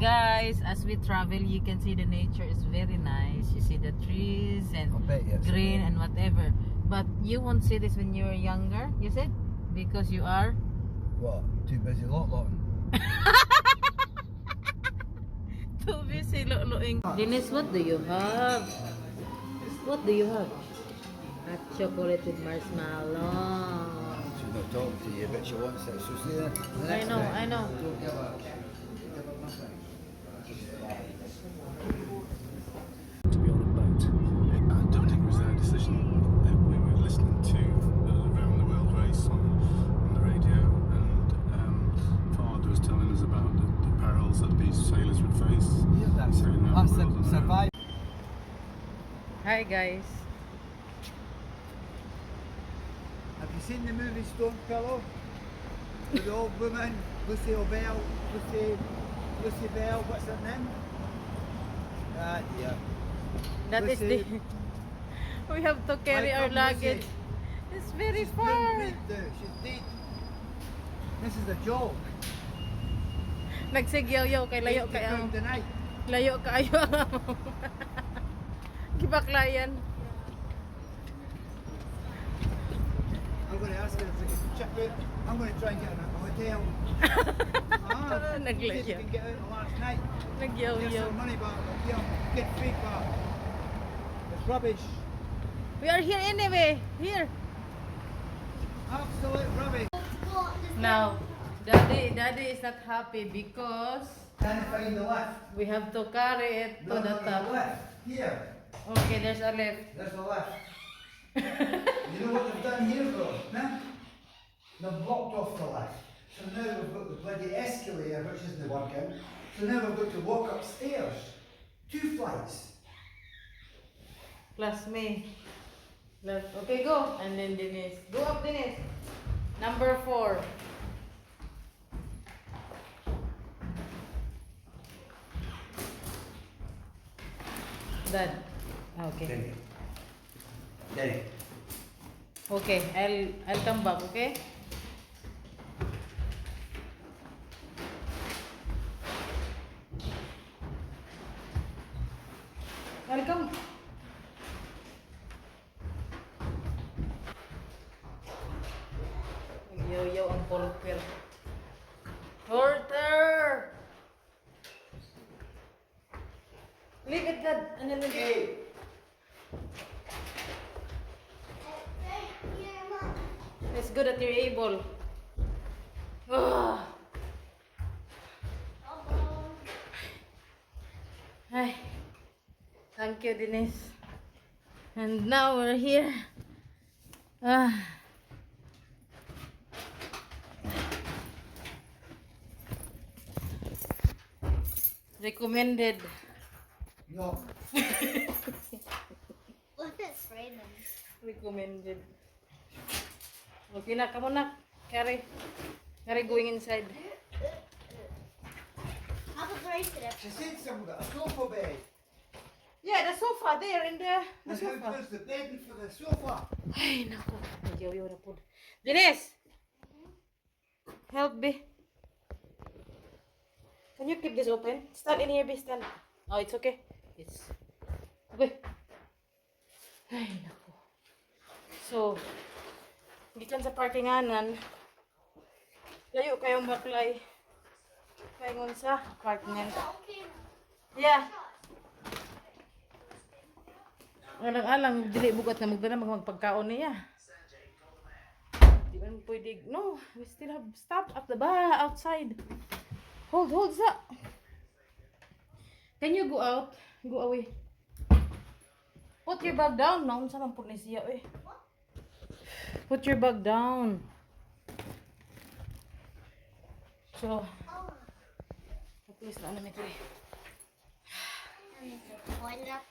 Guys, as we travel, you can see the nature is very nice. You see the trees and green and whatever. But you won't see this when you're younger, you said? Because you are? What? Too busy lot-lotting? Too busy lot-lotting. Dennis, what do you have? What do you have? Hot chocolate with marshmallow. She's not talking to you, but she wants it. So see that? I know. Don't give her nothing. To be on a boat. I don't think it was their decision. We were listening to the Round the World race on the radio, and Ford was telling us about the perils that these sailors would face. Yeah, that's Sailing around the world on their own. survive. Hi guys. Have you seen the movie Stone Pillow? With the old woman, Lucy Bell, what's her name? Yeah. That is the... We have to carry our luggage. It's very She's far. dead though, she's dead. This is a joke. Nagsigyaw-yaw kay layo kay ang... tonight. Layo kayo ang... Gibaklayan. I'm going to ask her if we can check out. I'm going to try and get her a hotel. Naglayo. See if we can get out last night. Get Nagyaw-yaw. some money back, you know, get free back. It's rubbish. We are here anyway. Here. Absolute rubbish. Now, Daddy is not happy because Can't find the lift. we have to carry it to the The top. lift. Here. Okay, there's a lift. There's the lift. You know what they've done here though? Nah? They've blocked off the lift. So now we've got the bloody escalator which isn't working. So now we've got to walk upstairs. 2 flights. Plus me. Okay, go. And then Denise. Go up, Denise. Number 4. Dad. Okay. Danny. Okay, I'll come back, okay? I'll come. Yo ang porter. Porter! Leave it, Dad. Ano na It's good that you're able. Hi. Thank you, Denise. And now we're here. Recommended. No. What is random? Recommended. Okay na, come on na. Carry going inside. How was the race today? She said someone got a sofa bed. Yeah, the sofa there in the And how sofa. goes the bed for the sofa? Ay, naku. Nagyaw-yaw na po. Denise! Help me. Can you keep this open? Stand in here, be stand. Oh, it's okay. It's okay. Ay, naku. So, gikan sa parkinganan, layo kayong baklay. Kaingon sa parkingan. Yeah. Alang-alang, dili bugat na magdala magpagkaon niya. Di man pwede. No, we still have stuff at the outside. Hold that. Can you go out? Go away. Put your bag down. Naun sa man po ni siya, eh. Put your bag down. So, at least na namin ito, eh. Wind up.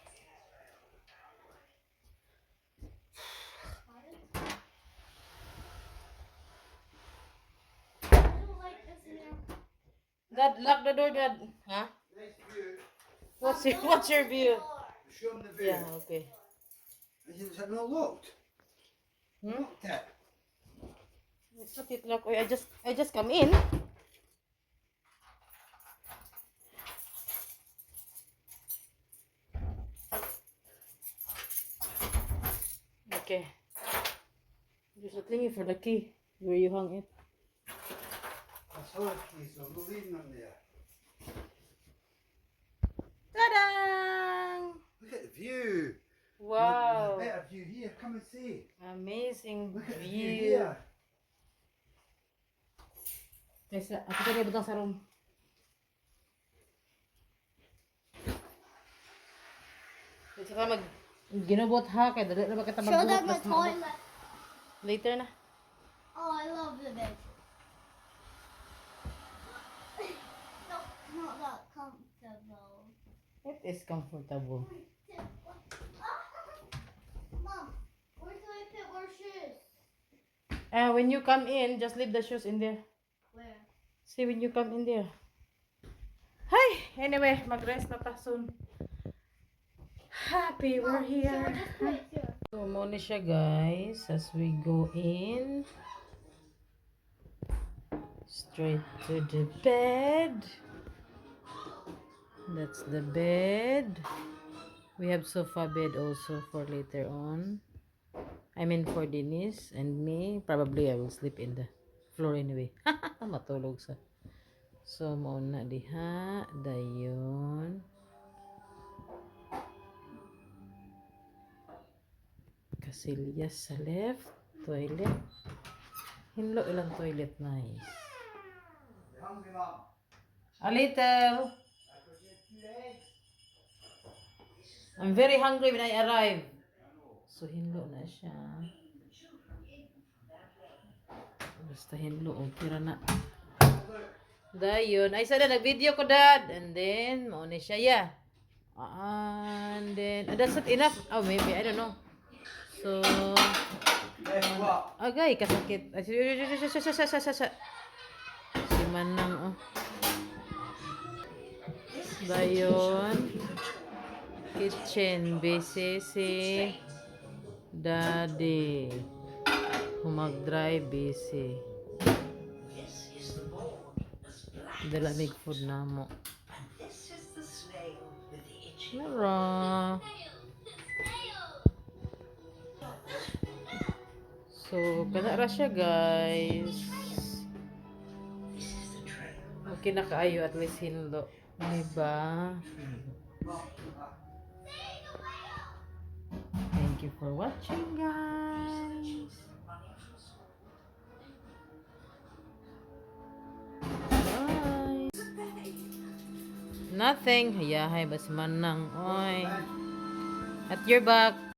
Dad, lock the door, Dad. Huh? Nice view. What's your view? Show them the view. Yeah, okay. Is it not locked? Hmm? Locked it. It's not yet locked. I just come in. Okay. Just looking for the key where you hung it. I saw a key, so we're leaving them there. Ta-da! Look at the view. Wow. There's a better view here. Come and see. Amazing Look at the view view. here. Guys, ako tadi butang sa room. Kasi ka mag ginabot ha kay dali na ba kita Show magbuhat them the mas maabot. toilet. Later na. Oh, I love the bed. No, not that comfortable. It is comfortable. Mom, where do I put our shoes? When you come in, just leave the shoes in there. Where? See when you come in there. Hi! Anyway, mag-rest na ta soon. Happy we're here. Just put it here. So, muna siya guys as we go in. Straight to the bed. That's the bed. We have sofa bed also for later on. I mean for Denise and me. Probably I will sleep in the floor anyway. Matulog sa. So, muna diha. Dayon. Kasilyas sa left. Toilet. Hinlo ilang toilet. Nice. You hungry, Mum? A little. I could get 2 eggs. I'm very hungry when I arrive. So, hinlo na siya. Basta hinlo. Okay ra na. Dayon. Ay, sana nag-video ko, Dad. And then, mauna siya, yeah. And then, that's not enough. Oh, maybe. I don't know. So, Guess what? agay, kasakit. Ay, si Manang, oh. Dayon. Kitchen. Busy si Daddy. Humag-dry, busy. Dalamig food na mo. Nara. So, kanara siya guys. Okay na kaayo at least hinlo. Diba? Thank you for watching guys. Bye. Nothing. Hayahay bas manang. Oy. At your back.